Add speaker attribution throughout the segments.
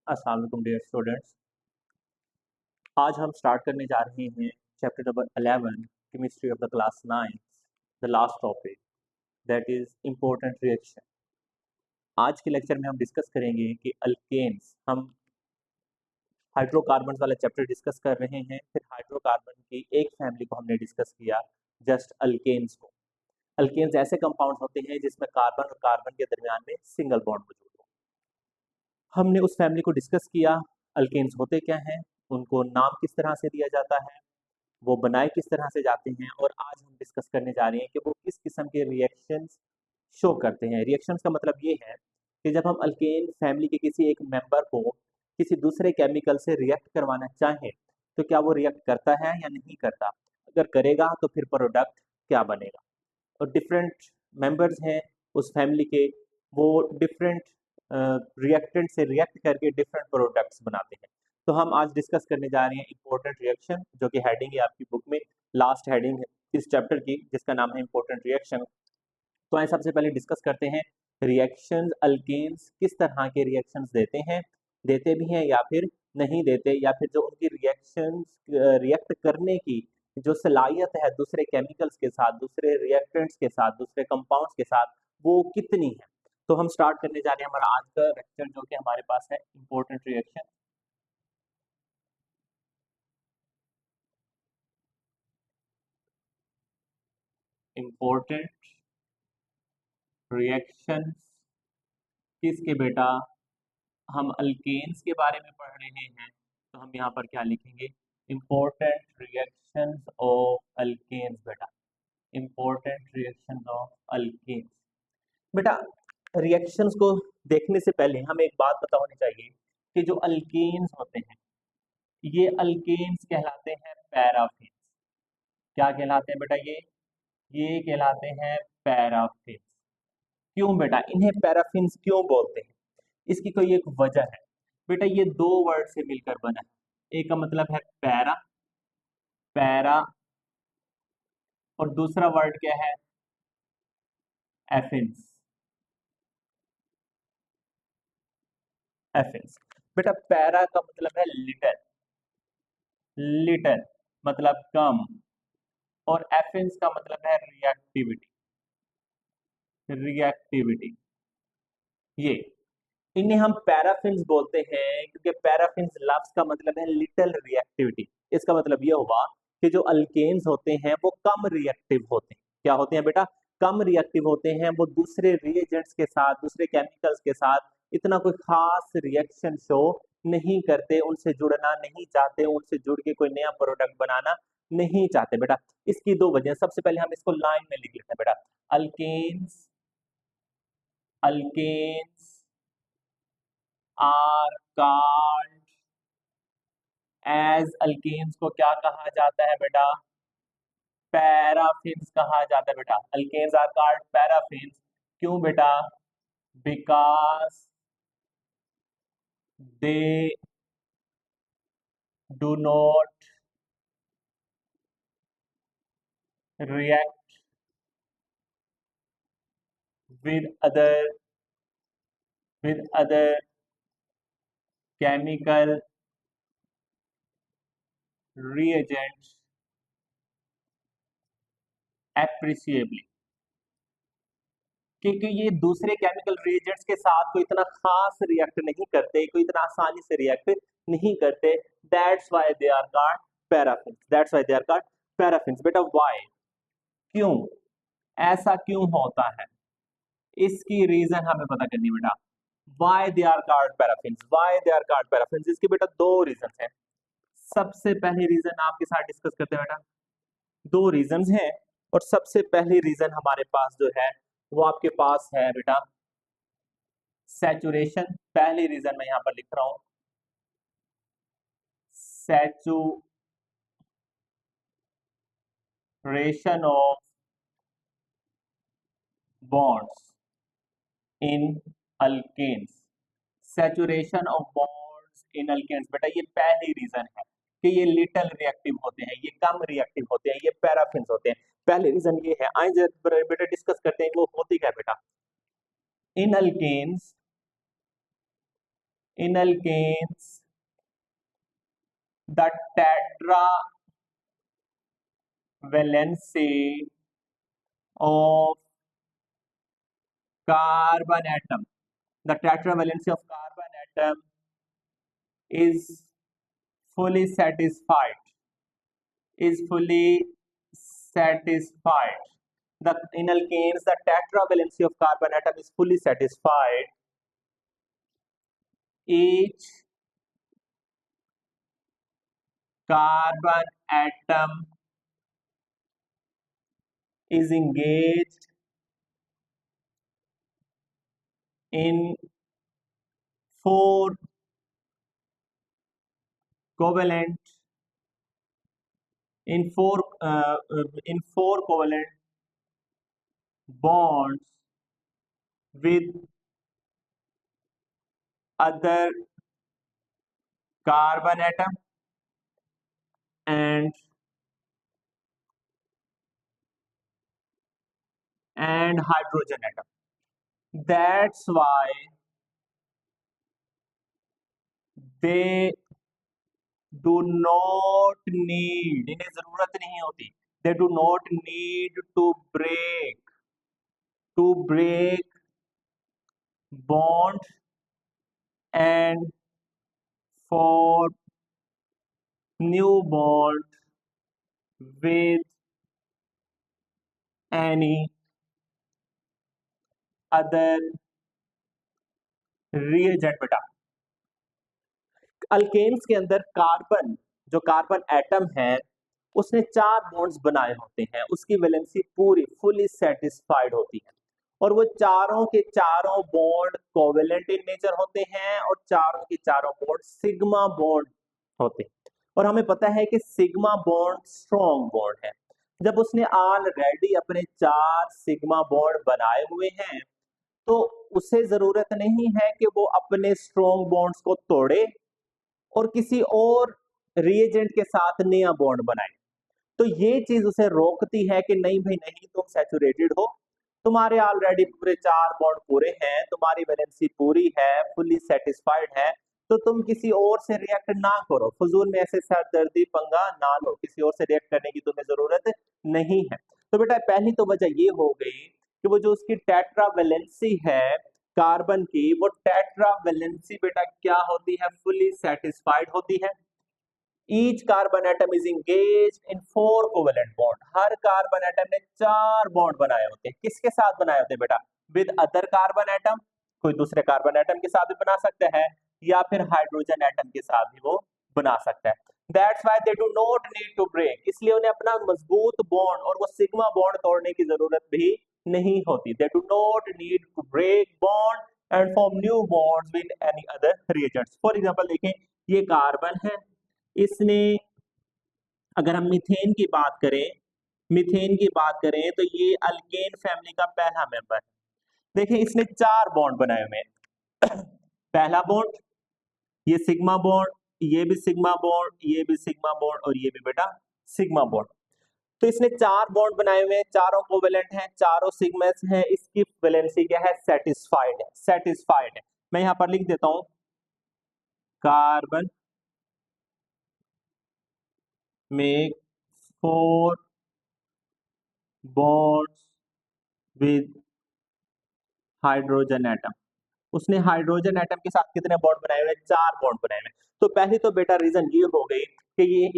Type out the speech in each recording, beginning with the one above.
Speaker 1: अस्सलाम वालेकुम dear students. आज हम स्टार्ट करने जा रहे हैं chapter number 11 chemistry of the class 9, the last topic that is important reaction. आज के लेक्चर में हम डिस्कस करेंगे कि अल्केन्स, हम हाइड्रोकार्बन वाला चैप्टर डिस्कस कर रहे हैं। फिर हाइड्रोकार्बन की एक फैमिली को हमने डिस्कस किया, जस्ट अल्केन्स को। अल्केन्स ऐसे कंपाउंड होते हैं जिसमें कार्बन और कार्बन के दरमियान में सिंगल बॉन्ड मौजूद हो। हमने उस फैमिली को डिस्कस किया, अल्केन्स होते क्या हैं, उनको नाम किस तरह से दिया जाता है, वो बनाए किस तरह से जाते हैं, और आज हम डिस्कस करने जा रहे हैं कि वो किस किस्म के रिएक्शंस शो करते हैं। रिएक्शंस का मतलब ये है कि जब हम अल्केन फैमिली के किसी एक मेंबर को किसी दूसरे केमिकल से रिएक्ट करवाना चाहें तो क्या वो रिएक्ट करता है या नहीं करता, अगर करेगा तो फिर प्रोडक्ट क्या बनेगा। और डिफरेंट मेंबर्स हैं उस फैमिली के, वो डिफरेंट रिएक्टेंट से रिएक्ट करके डिफरेंट प्रोडक्ट्स बनाते हैं। तो हम आज डिस्कस करने जा रहे हैं इंपॉर्टेंट रिएक्शन, जो कि हेडिंग है आपकी बुक में, लास्ट हेडिंग है इस चैप्टर की, जिसका नाम है इंपॉर्टेंट रिएक्शन। तो आइए सबसे पहले डिस्कस करते हैं रिएक्शंस। अल्केन्स किस तरह के रिएक्शंस देते हैं, देते भी हैं या फिर नहीं देते, या फिर जो उनकी रिएक्शंस रिएक्ट करने की जो सलाहियत है दूसरे केमिकल्स के साथ, दूसरे रिएक्टेंट्स के साथ, दूसरे कंपाउंड्स के साथ, वो कितनी है। तो हम स्टार्ट करने जा रहे हैं हमारा आज का लेक्चर, जो कि हमारे पास है इंपॉर्टेंट रिएक्शन। इंपॉर्टेंट रिएक्शंस किसके बेटा, हम अल्केन्स के बारे में पढ़ रहे हैं। तो हम यहाँ पर क्या लिखेंगे, इंपॉर्टेंट रिएक्शंस ऑफ अल्केन्स बेटा, इंपॉर्टेंट रिएक्शंस ऑफ अल्केन्स। बेटा रिएक्शंस को देखने से पहले हमें एक बात पता होनी चाहिए कि जो अल्केन्स होते हैं ये अल्केन्स कहलाते हैं पैराफिन्स। क्या कहलाते हैं बेटा, ये कहलाते हैं पैराफिन्स। क्यों बेटा इन्हें पैराफिन्स क्यों बोलते हैं, इसकी कोई एक वजह है बेटा। ये दो वर्ड से मिलकर बना है, एक का मतलब है पैरा, पैरा, और दूसरा वर्ड क्या है, एफिन्स, एफिन्स। बेटा पैरा का मतलब है लिटिल, लिटिल मतलब कम, और एफिन्स का मतलब है रिएक्टिविटी, रिएक्टिविटी। ये इन्हें हम पैराफिन्स बोलते हैं क्योंकि पैराफिन्स लफ्ज का मतलब है लिटिल रिएक्टिविटी। इसका मतलब ये हुआ कि जो अल्केन्स होते हैं वो कम रिएक्टिव होते हैं। क्या होते हैं बेटा, कम रिएक्टिव होते हैं। वो दूसरे रिएजेंट्स के साथ, दूसरे केमिकल्स के साथ इतना कोई खास रिएक्शन शो नहीं करते, उनसे जुड़ना नहीं चाहते, उनसे जुड़ के कोई नया प्रोडक्ट बनाना नहीं चाहते बेटा। इसकी दो वजह, सबसे पहले हम इसको लाइन में लिख लेते हैं बेटा, alkanes, alkanes are called as, alkanes को क्या कहा जाता है बेटा, पैराफिन्स कहा जाता है बेटा। अल्केन्स आर कॉल्ड पैराफिन्स, क्यों बेटा, because they do not react with other chemical reagents appreciably, क्योंकि ये दूसरे केमिकल रिएजेंट्स के साथ कोई इतना खास रिएक्ट नहीं करते, कोई इतना आसानी से रिएक्ट नहीं करते। That's why they are called paraffins, that's why they are called paraffins. बेटा व्हाई, क्यों, ऐसा क्यों होता है, इसकी रीजन हमें पता करनी बेटा। Why they are called paraffins, why they are called paraffins, इसके बेटा दो रीजन हैं। सबसे पहले रीजन आपके साथ डिस्कस करते हैं बेटा, दो रीजंस हैं, और सबसे पहली रीजन हमारे पास जो है वो आपके पास है बेटा सैचुरेशन। पहली रीजन मैं यहां पर लिख रहा हूं, saturation of bonds in alkanes, saturation of bonds in alkanes. बेटा ये पहली रीजन है कि ये लिटिल रिएक्टिव होते हैं, ये कम रिएक्टिव होते हैं, ये पैराफिन्स होते हैं। पहले रीजन ये है। आइए बेटा डिस्कस करते हैं वो होती क्या बेटा। In alkanes, In alkanes, the tetravalency of carbon atom, the tetravalency of carbon atom is fully satisfied, is fully satisfied. In alkanes, the tetravalency of carbon atom is fully satisfied. Each carbon atom is engaged in four covalent in four covalent bonds with other carbon atom and hydrogen atom. That's why they do not need, इन्हें जरूरत नहीं होती, they do not need to break bond and form new bond with any other reagent बेटा. Alkanes के अंदर carbon, जो carbon atom है, उसने 4 बॉन्ड्स बनाए होते हैं, उसकी वैलेंसी पूरी फुली सेटिस्फाइड होती है और वो चारों के चारों बॉन्ड कोवेलेंट इन नेचर होते हैं और चारों के चारों बॉन्ड सिग्मा बॉन्ड होते हैं. और हमें पता है कि सिग्मा बॉन्ड स्ट्रॉन्ग बॉन्ड है. जब उसने ऑलरेडी अपने 4 सिग्मा बॉन्ड बनाए हुए हैं तो उसे जरूरत नहीं है कि वो अपने स्ट्रॉन्ग बॉन्ड्स को तोड़े और किसी और रिएजेंट के साथ नया बॉन्ड बनाए. तो ये चीज उसे रोकती है कि नहीं भाई नहीं, तुम सैचुरेटेड हो, तुम्हारे ऑलरेडी पूरे 4 बॉन्ड पूरे हैं, तुम्हारी वैलेंसी पूरी है, फुली सेटिस्फाइड है, तो तुम किसी और से रिएक्ट ना करो, फजूल में ऐसे सरदर्दी पंगा ना लो, किसी और से रिएक्ट करने की तुम्हें जरूरत नहीं है. तो बेटा पहली तो वजह ये हो गई कि वो जो उसकी टेट्रा वैलेंसी है कार्बन की, वो टेट्रा वैलेंसी बेटा क्या होती है, फुली सेटिस्फाइड होती है. Each carbon atom is engaged in 4 covalent bond. Her carbon atom ने 4 बॉन्ड बनाए होते हैं. किसके साथ बनाए होते हैं बेटा? विद अदर कार्बन एटम, कोई दूसरे कार्बन एटम के साथ भी बना सकता है या फिर हाइड्रोजन एटम के साथ भी वो बना सकता है. That's why they do not need to break. इसलिए उन्हें अपना मजबूत बॉन्ड और वो सिग्मा बॉन्ड तोड़ने की जरूरत भी नहीं होती. They do not need to break bond and form new bonds with any other reagents. For example देखें, ये कार्बन है, इसने, अगर हम मीथेन की बात करें, मीथेन की बात करें तो ये अल्केन फैमिली का पहला मेंबर है. देखें इसने 4 बॉन्ड बनाए हुए हैं. पहला बॉन्ड, ये सिग्मा बॉन्ड, ये भी सिग्मा बॉन्ड, ये भी सिग्मा बॉन्ड और ये भी बेटा सिग्मा बॉन्ड. तो इसने 4 बॉन्ड बनाए हुए हैं, चारों कोवेलेंट हैं, चारों सिग्मास हैं. इसकी वैलेंसी क्या है? सेटिस्फाइड है, सेटिस्फाइड है. मैं यहां पर लिख देता हूं carbon make 4 bonds with hydrogen atom. उसने हाइड्रोजन एटम के साथ कितने बॉन्ड बनाए हुए? 4 बॉन्ड बनाए हुए. तो पहली तो बेटा रीजन ये हो गई कि ये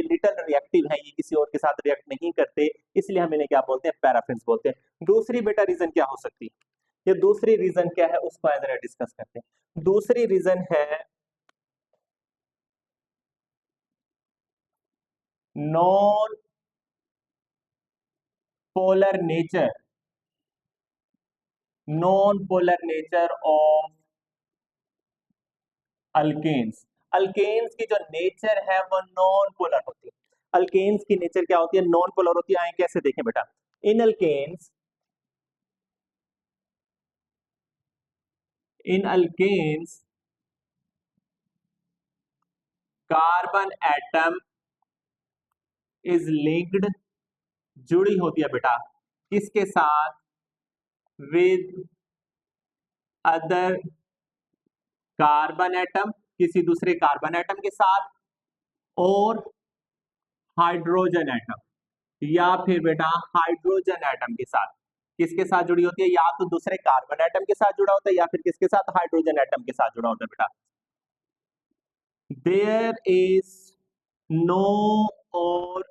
Speaker 1: लिटिल रिएक्टिव है, ये किसी और के साथ रिएक्ट नहीं करते, इसलिए हम इन्हें क्या बोलते हैं? पैराफिन्स बोलते हैं. दूसरी बेटा रीजन क्या हो सकती है? ये दूसरी रीजन क्या है उसको जरा डिस्कस करते हैं. दूसरी रीजन है non polar nature, non polar nature of alkanes. Alkanes की जो नेचर है वो नॉन पोलर होती है. अल्केन्स की नेचर क्या होती है? नॉन पोलर होती है. आए कैसे देखें बेटा? In alkanes, in alkanes carbon atom is linked, जुड़ी होती है बेटा किसके साथ? विद अदर कार्बन एटम किसी दूसरे कार्बन एटम के साथ, और हाइड्रोजन एटम, या फिर बेटा हाइड्रोजन एटम के साथ। किसके साथ जुड़ी होती है? या तो दूसरे कार्बन एटम के साथ जुड़ा होता है, या फिर किसके साथ? हाइड्रोजन एटम के साथ जुड़ा होता है बेटा। देयर इज नो और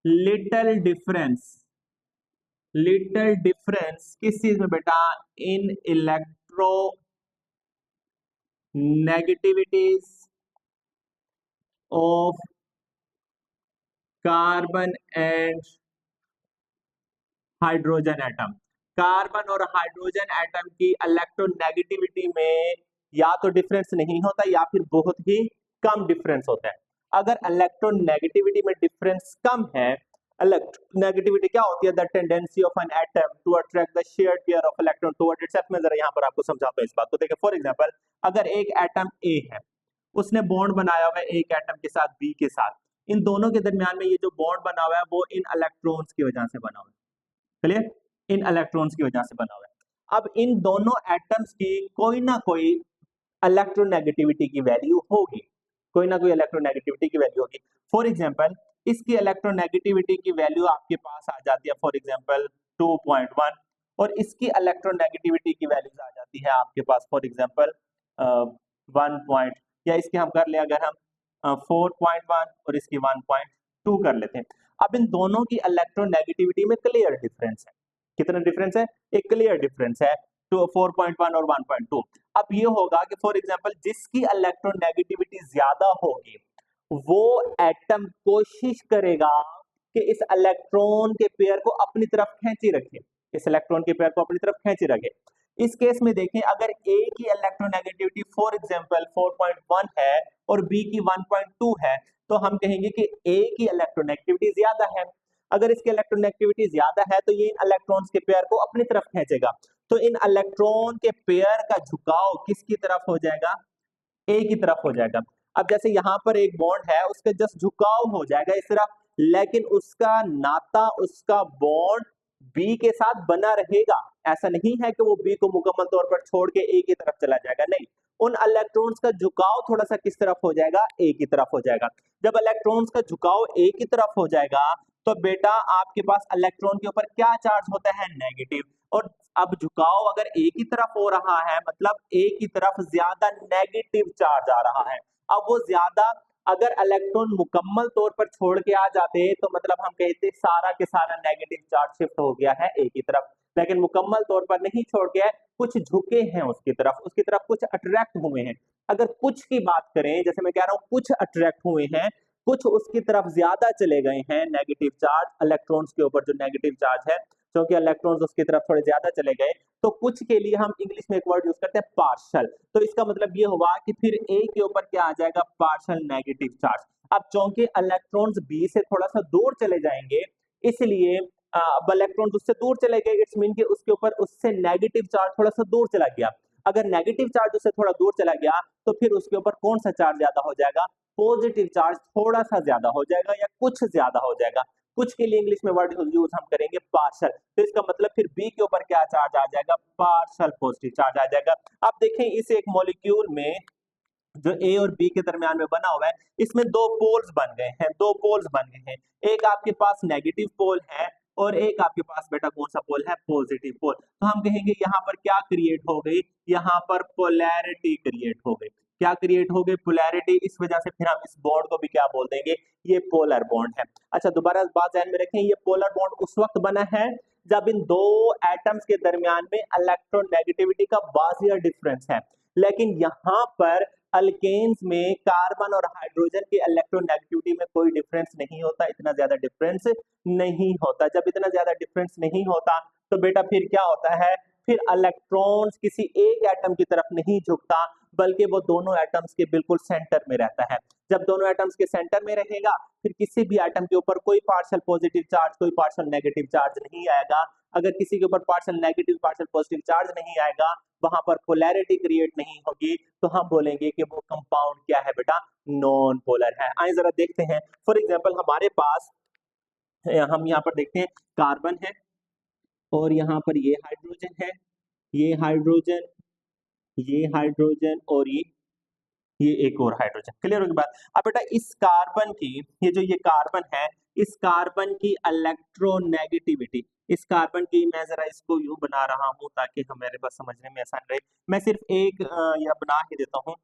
Speaker 1: लिटल डिफरेंस किस चीज में बेटा? In electronegativities of carbon and hydrogen atom. Carbon और हाइड्रोजन एटम की इलेक्ट्रोनेगेटिविटी में या तो डिफरेंस नहीं होता या फिर बहुत ही कम डिफरेंस होता है। अगर इलेक्ट्रोनेगेटिविटी में डिफरेंस कम है, इलेक्ट्रोनेगेटिविटी क्या होती है? The tendency of an atom to attract the shared pair of electron toward itself. मैं जरा यहां पर आपको समझाता हूं इस बात को। देखिए फॉर एग्जांपल, अगर एक एटम ए है, उसने बॉन्ड बनाया हुआ है एक एटम के साथ बी के साथ, इन दोनों के दरमियान में ये जो बॉन्ड बना हुआ है वो इन इलेक्ट्रॉन्स की वजह से बना हुआ है। क्लियर? इन इलेक्ट्रॉन्स की वजह से बना हुआ है। अब इन दोनों एटम्स की कोई ना कोई इलेक्ट्रोनेगेटिविटी की वैल्यू होगी, कोई ना कोई इलेक्ट्रोनेगेटिविटी की वैल्यू होगी। फॉर एग्जांपल, इसकी इलेक्ट्रोनेगेटिविटी की वैल्यू आपके पास आ जाती है फॉर एग्जांपल 2.1, और इसकी इलेक्ट्रोनेगेटिविटी की वैल्यूज आ जाती है आपके पास फॉर एग्जांपल 1 पॉइंट, या इसके हम कर ले अगर हम 4.1 और इसकी 1.2 कर लेते हैं। अब इन दोनों की इलेक्ट्रोनेगेटिविटी में क्लियर डिफरेंस है। कितना डिफरेंस है? एक क्लियर डिफरेंस है, तो 4.1 और 1.2। अब ये होगा कि फॉर एग्जांपल जिसकी इलेक्ट्रोनेगेटिविटी ज्यादा होगी वो एटम कोशिश करेगा कि इस इलेक्ट्रॉन के पेयर को अपनी तरफ खींची रखे, इस इलेक्ट्रॉन के पेयर को अपनी तरफ खींची रखे। इस केस में देखें, अगर ए की इलेक्ट्रोनेगेटिविटी फॉर एग्जांपल 4.1 है और बी की 1.2 है, तो हम कहेंगे कि ए की इलेक्ट्रोनेगेटिविटी ज्यादा है। अगर इसकी इलेक्ट्रोनेगेटिविटी ज्यादा है तो ये इन इलेक्ट्रॉन्स के पेयर को अपनी तरफ खींचेगा, तो इन इलेक्ट्रॉन के पेयर का झुकाव किसकी तरफ हो जाएगा? ए की तरफ हो जाएगा। अब जैसे यहां पर एक बॉन्ड है, उसका जस्ट झुकाव हो जाएगा इस तरफ, लेकिन उसका नाता, उसका बॉन्ड बी के साथ बना रहेगा। ऐसा नहीं है कि वो बी को मुकम्मल तौर पर छोड़ के ए की तरफ चला जाएगा, नहीं। उन इलेक्ट्रॉन्स का झुकाव थोड़ा सा किस तरफ हो जाएगा? ए की तरफ हो जाएगा। जब इलेक्ट्रॉन्स का झुकाव ए की तरफ हो जाएगा तो बेटा आपके पास इलेक्ट्रॉन के ऊपर क्या चार्ज होता है? नेगेटिव। और अब झुकाव अगर ए की तरफ हो रहा है, मतलब ए की तरफ ज्यादा नेगेटिव चार्ज आ रहा है। अब वो ज्यादा, अगर इलेक्ट्रॉन मुकम्मल तौर पर छोड़ के आ जाते तो मतलब हम कहते सारा के सारा नेगेटिव चार्ज शिफ्ट हो गया है ए की तरफ, लेकिन मुकम्मल तौर पर नहीं छोड़ गया है, कुछ झुके हैं उसकी तरफ कुछ अट्रैक्ट हुए हैं। अगर कुछ की बात करें, जैसे मैं कह रहा हूं कुछ अट्रैक्ट हुए हैं, कुछ उसकी तरफ ज्यादा चले गए हैं नेगेटिव चार्ज इलेक्ट्रॉन्स के ऊपर, जो नेगेटिव चार्ज है, क्योंकि इलेक्ट्रॉन्स उसकी तरफ थोड़े ज्यादा चले गए, तो कुछ के लिए हम इंग्लिश में एक वर्ड यूज करते हैं पार्शल। तो इसका मतलब ये हुआ कि फिर ए के ऊपर क्या आ जाएगा? Partial negative charge. अब चूंकि इलेक्ट्रॉन्स बी से थोड़ा सा दूर चले जाएंगे, इसलिए अब इलेक्ट्रॉन्स उससे दूर चले गए, इट्स मीन कि उसके ऊपर उससे नेगेटिव चार्ज थोड़ा सा दूर चला गया। अगर नेगेटिव चार्ज उससे थोड़ा दूर चला गया तो फिर उसके ऊपर कौन सा चार्ज ज्यादा हो जाएगा? पॉजिटिव चार्ज थोड़ा सा ज्यादा हो जाएगा या कुछ ज्यादा हो जाएगा। कुछ के लिए इंग्लिश में वर्ड यूज हम करेंगे पार्शल। तो इसका मतलब फिर बी के ऊपर क्या चार्ज आ जाएगा? पार्शल पॉजिटिव चार्ज आ जाएगा। अब देखें इस एक मॉलिक्यूल में जो ए और बी के दरमियान में बना हुआ है, इसमें दो पोल्स बन गए हैं, दो पोल्स बन गए हैं। एक आपके पास नेगेटिव पोल है और एक आपके पास बेटा कौन सा पोल है? Positive pole. तो हम कहेंगे यहाँ पर क्या क्रिएट हो गई? यहाँ पर पोलैरिटी क्रिएट हो गई। क्या क्रिएट हो गई? पोलैरिटी। इस वजह से फिर हम इस बॉन्ड को भी क्या बोल देंगे? ये पोलर बॉन्ड है। अच्छा, दोबारा बात ध्यान में रखें, ये पोलर बॉन्ड उस वक्त बना है जब इन दो एटम्स के दरमियान में इलेक्ट्रोनेगेटिविटी का वाजिया डिफरेंस है। लेकिन यहाँ पर अल्केन्स में कार्बन और हाइड्रोजन की इलेक्ट्रोनेगेटिविटी में कोई डिफरेंस नहीं होता, इतना ज्यादा डिफरेंस नहीं होता। जब इतना ज्यादा डिफरेंस नहीं होता तो बेटा फिर क्या होता है? फिर इलेक्ट्रॉन्स किसी एक एटम की तरफ नहीं झुकता, बल्कि वो दोनों एटम्स के बिल्कुल सेंटर में रहता है। जब दोनों एटम्स के सेंटर में रहेगा फिर किसी भी एटम के ऊपर कोई पार्शियल पॉजिटिव चार्ज, कोई पार्शियल नेगेटिव चार्ज नहीं आएगा। अगर किसी के ऊपर partial negative, partial positive charge नहीं आएगा, वहां पर पोलैरिटी क्रिएट नहीं होगी, तो हम बोलेंगे कि वो कंपाउंड क्या है बेटा? नॉन पोलर है। आइए जरा देखते हैं। फॉर एग्जांपल हमारे पास हम यहाँ पर देखते हैं कार्बन है और यहाँ पर ये हाइड्रोजन है, ये हाइड्रोजन ये हाइड्रोजन और ये एक और हाइड्रोजन। क्लियर होगी बात। अब बेटा इस कार्बन की, ये कार्बन है, इस कार्बन की इलेक्ट्रोनेगेटिविटी, इस कार्बन की मैं जरा इसको यूं बना रहा हूं ताकि हमारे पास समझने में आसान रहे। मैं सिर्फ एक या बना ही देता हूं।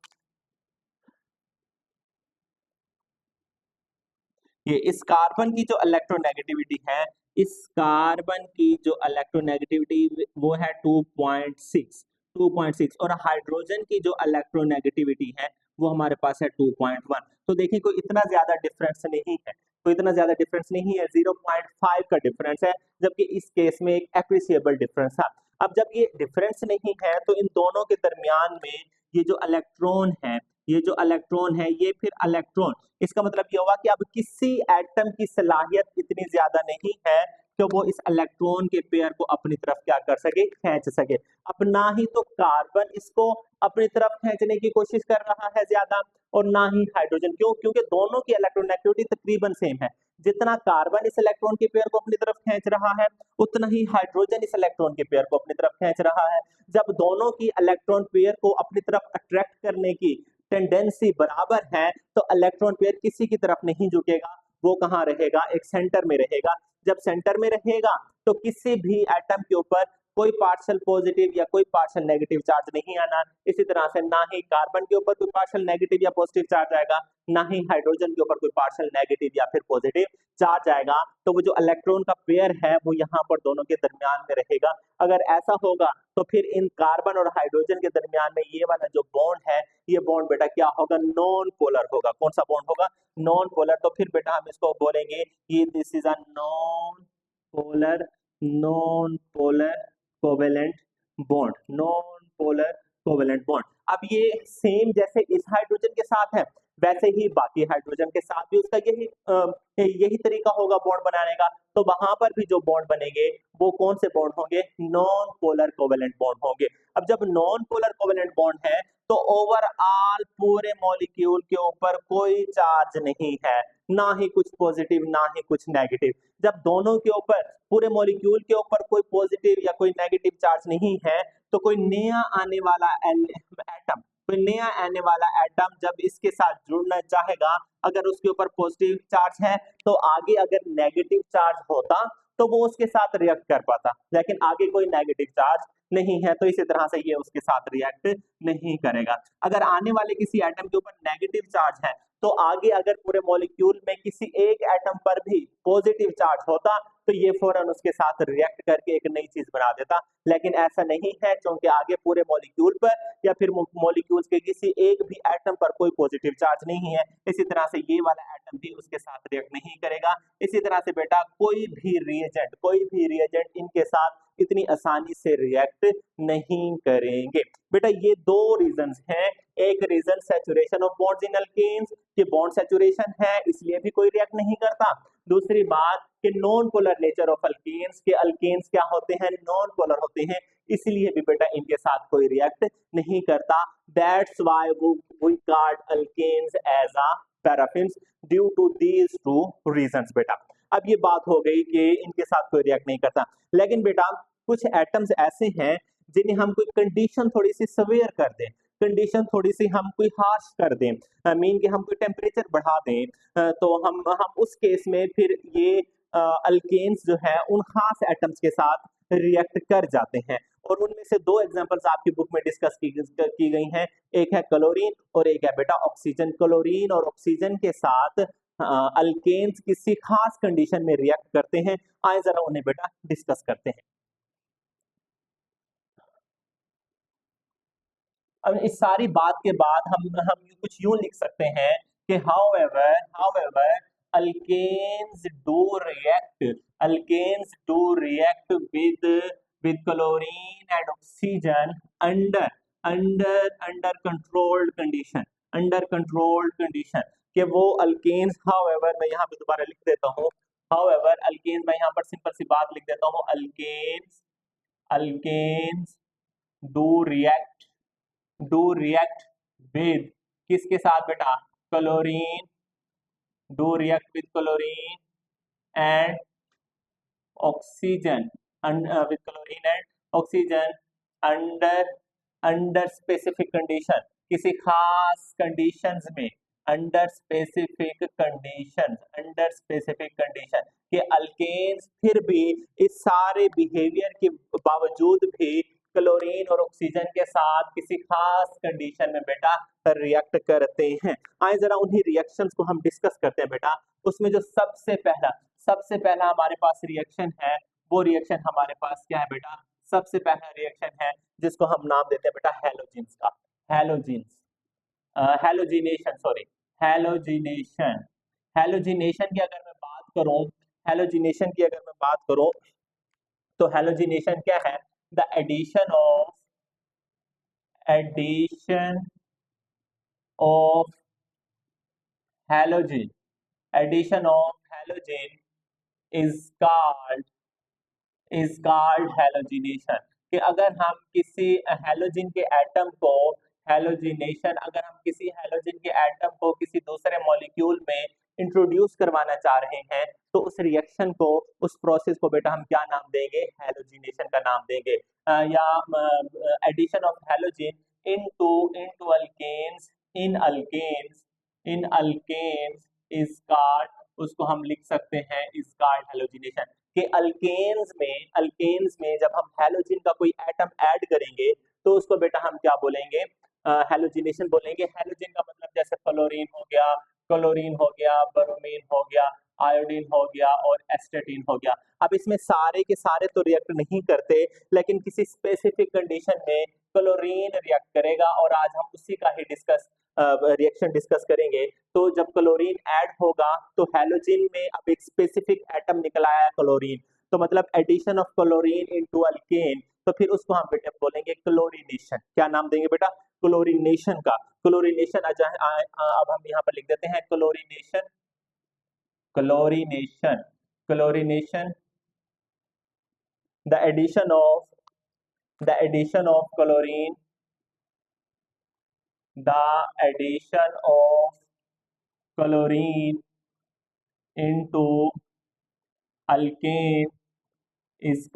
Speaker 1: ये इस कार्बन की जो इलेक्ट्रोनेगेटिविटी है, इस कार्बन की जो इलेक्ट्रोनेगेटिविटी वो है 2.6, 2.6, और हाइड्रोजन की जो इलेक्ट्रोनेगेटिविटी है वो हमारे पास है 2.1। तो देखिए कोई इतना ज्यादा डिफरेंस नहीं है, कोई इतना ज्यादा डिफरेंस नहीं है, 0.5 का डिफरेंस है, जबकि इस केस में एक एप्रिसिएबल डिफरेंस था। अब जब ये डिफरेंस नहीं है तो इन दोनों के दरमियान में ये जो इलेक्ट्रॉन है, ये जो इलेक्ट्रॉन है, ये फिर इलेक्ट्रॉन, इसका मतलब ये हुआ कि अब किसी एटम की सलाहियत इतनी ज्यादा नहीं है कि वो इस इलेक्ट्रॉन के पेयर को अपनी तरफ क्या कर सके, खींच सके। अब ना ही तो कार्बन इसको अपनी तरफ खींचने की कोशिश कर रहा है ज्यादा, और ना ही हाइड्रोजन। क्यों? क्योंकि दोनों की इलेक्ट्रोनेगेटिविटी तकरीबन सेम है। जितना कार्बन इस इलेक्ट्रॉन के पेयर को अपनी तरफ खींच रहा है, उतना ही हाइड्रोजन इस इलेक्ट्रॉन के पेयर को अपनी तरफ खींच रहा है। जब दोनों की इलेक्ट्रॉन पेयर को अपनी तरफ अट्रैक्ट करने की टेंडेंसी बराबर है, तो इलेक्ट्रॉन पेयर किसी की तरफ नहीं झुकेगा, वो कहाँ रहेगा, एक सेंटर में रहेगा। जब सेंटर में रहेगा तो किसी भी एटम के ऊपर कोई पार्शियल पॉजिटिव या कोई पार्शियल नेगेटिव चार्ज नहीं आना। इसी तरह से ना ही कार्बन के ऊपर कोई पार्शियल नेगेटिव या पॉजिटिव चार्ज आएगा, ना ही हाइड्रोजन के ऊपर कोई पार्शियल नेगेटिव या फिर पॉजिटिव चार्ज आएगा। तो वो जो इलेक्ट्रॉन का पेयर है वो यहाँ पर दोनों के दरमियान में रहेगा। अगर ऐसा होगा तो फिर इन कार्बन और हाइड्रोजन के दरमियान में ये वाला जो बॉन्ड है, ये बॉन्ड बेटा क्या होगा, नॉन पोलर होगा। कौन सा बॉन्ड होगा, नॉन पोलर। तो फिर बेटा हम इसको बोलेंगे कि this is a non polar, non polar covalent bond, non polar covalent bond. अब ये सेम जैसे इस हाइड्रोजन के साथ है, वैसे ही बाकी हाइड्रोजन के साथ भी उसका यही तरीका होगा बॉन्ड बनाने का। तो वहां पर भी जो बॉन्ड बनेंगे वो कौन से बॉन्ड होंगे, नॉन पोलर कोवेलेंट बॉन्ड होंगे। अब जब नॉन पोलर कोवेलेंट बॉन्ड है तो ओवरऑल पूरे मॉलिक्यूल के ऊपर कोई चार्ज नहीं है, ना ही कुछ पॉजिटिव ना ही कुछ नेगेटिव। जब दोनों के ऊपर, पूरे मॉलिक्यूल के ऊपर कोई पॉजिटिव या कोई नेगेटिव चार्ज नहीं है, तो कोई नया आने वाला एटम, कोई नया आने वाला एटम जब इसके साथ जुड़ना चाहेगा, अगर उसके ऊपर पॉजिटिव चार्ज है तो आगे अगर नेगेटिव चार्ज होता तो वो उसके साथ रिएक्ट कर पाता, लेकिन आगे कोई नेगेटिव चार्ज नहीं है, तो इसी तरह से ये उसके साथ रिएक्ट नहीं करेगा। अगर आने वाले किसी एटम के ऊपर नेगेटिव चार्ज है तो आगे अगर पूरे मॉलिक्यूल में किसी एक एटम पर भी पॉजिटिव चार्ज होता तो ये फौरन उसके साथ रिएक्ट करके एक नई चीज बना देता। लेकिन ऐसा नहीं है, क्योंकि आगे पूरे मॉलिक्यूल पर या फिर मॉलिक्यूल्स के किसी एक भी एटम पर कोई पॉजिटिव चार्ज नहीं है, इसी तरह से ये वाला एटम भी उसके साथ रिएक्ट नहीं करेगा। इसी तरह से बेटा कोई भी रिएजेंट इनके साथ इतनी आसानी से रिएक्ट नहीं करेंगे। बेटा ये दो रीजंस हैं। एक reason saturation of bonds in alkanes, कि बॉन्ड सैचुरेशन है इसलिए भी कोई रिएक्ट नहीं करता। दूसरी बात कि non polar nature of alkanes, के अल्केन्स क्या होते हैं, नॉन पोलर होते हैं, इसलिए भी बेटा इनके साथ कोई रिएक्ट नहीं करता। That's why we called alkanes as a paraffins due to these two reasons. बेटा अब ये बात हो गई कि इनके साथ कोई रिएक्ट नहीं करता, लेकिन बेटा कुछ एटम्स ऐसे हैं जिन्हें हम कोई कंडीशन थोड़ी सी सवेयर कर दें, कंडीशन थोड़ी सी हम कोई हार्श कर दें, मीन कि हम कोई टेम्परेचर बढ़ा दें, तो हम उस केस में फिर ये अल्केन्स जो है उन खास एटम्स के साथ रिएक्ट कर जाते हैं। और उनमें से दो एग्जांपल्स आपकी बुक में डिस्कस की गई हैं, एक है क्लोरीन और एक है बेटा ऑक्सीजन। क्लोरीन और ऑक्सीजन के साथ अल्केन्स किसी खास कंडीशन में रिएक्ट करते हैं। आए जरा उन्हें बेटा डिस्कस करते हैं। अब इस सारी बात के बाद हम कुछ यूं लिख सकते हैं कि however alkanes do react with chlorine and oxygen under under under controlled condition, कि वो अल्केन्स, हाउएवर मैं यहाँ पे दोबारा लिख देता हूँ, हाउएवर अल्केन्स, मैं यहाँ पर सिंपल सी बात लिख देता हूँ, alkanes alkanes do react do react with, किसके साथ बेटा, chlorine, do react with chlorine and oxygen, with chlorine and oxygen under under specific condition, किसी खास कंडीशंस में, under specific condition, under specific condition कि अल्केन्स फिर भी इस सारे बिहेवियर के बावजूद भी क्लोरीन और ऑक्सीजन के साथ किसी खास कंडीशन में बेटा रिएक्ट करते हैं। आइए जरा उन्हीं रिएक्शंस को हम डिस्कस करते हैं बेटा। उसमें जो सबसे पहला हमारे पास रिएक्शन है, वो रिएक्शन हमारे पास क्या है बेटा? सबसे पहला रिएक्शन है जिसको हम नाम देते हैं बेटा हैलोजिन्स का, हैलोजिन्स, हैलोजिनेशन, सॉरी, हैलोजिनेशन। हैलोजिनेशन की अगर मैं बात करूं, हैलोजिनेशन की अगर मैं बात करूं तो हैलोजिनेशन क्या है? The addition of halogen, addition of halogen is called halogenation. कि अगर हम किसी हैलोजन के एटम को, हैलोजिनेशन, अगर हम किसी हैलोजन के एटम को किसी दूसरे मॉलिक्यूल में इंट्रोड्यूस करवाना चाह रहे हैं तो उस रिएक्शन को, उस प्रोसेस को बेटा हम क्या नाम देंगे? हैलोजिनेशन का नाम देंगे। या addition of halogen into into alkanes, in alkanes is called, उसको हम लिख सकते हैं इज कॉल्ड हैलोजिनेशन। कि अल्केन्स में जब हम हैलोजन का कोई एटम ऐड करेंगे तो उसको बेटा हम क्या बोलेंगे? हैलोजिनेशन बोलेंगे। हैलोजन का मतलब जैसे क्लोरीन हो गया, ब्रोमीन हो गया, आयोडीन हो गया और एस्टेटिन हो गया। अब इसमें सारे के सारे तो रिएक्ट नहीं करते, लेकिन किसी स्पेसिफिक कंडीशन में क्लोरीन रिएक्ट करेगा और आज हम उसी का ही रिएक्शन डिस्कस करेंगे। तो जब क्लोरीन ऐड होगा तो हैलोजन में अब एक स्पेसिफिक एटम निकल आया क्लोरीन, तो मतलब addition of chlorine into alkane, तो फिर उसको हम बेटा बोलेंगे क्लोरीनेशन। क्या नाम देंगे बेटा? क्लोरीनेशन का। क्लोरीनेशन अब हम यहाँ पर लिख देते हैं chlorination, chlorination, chlorination, the addition of chlorine, the addition of chlorine into alkane is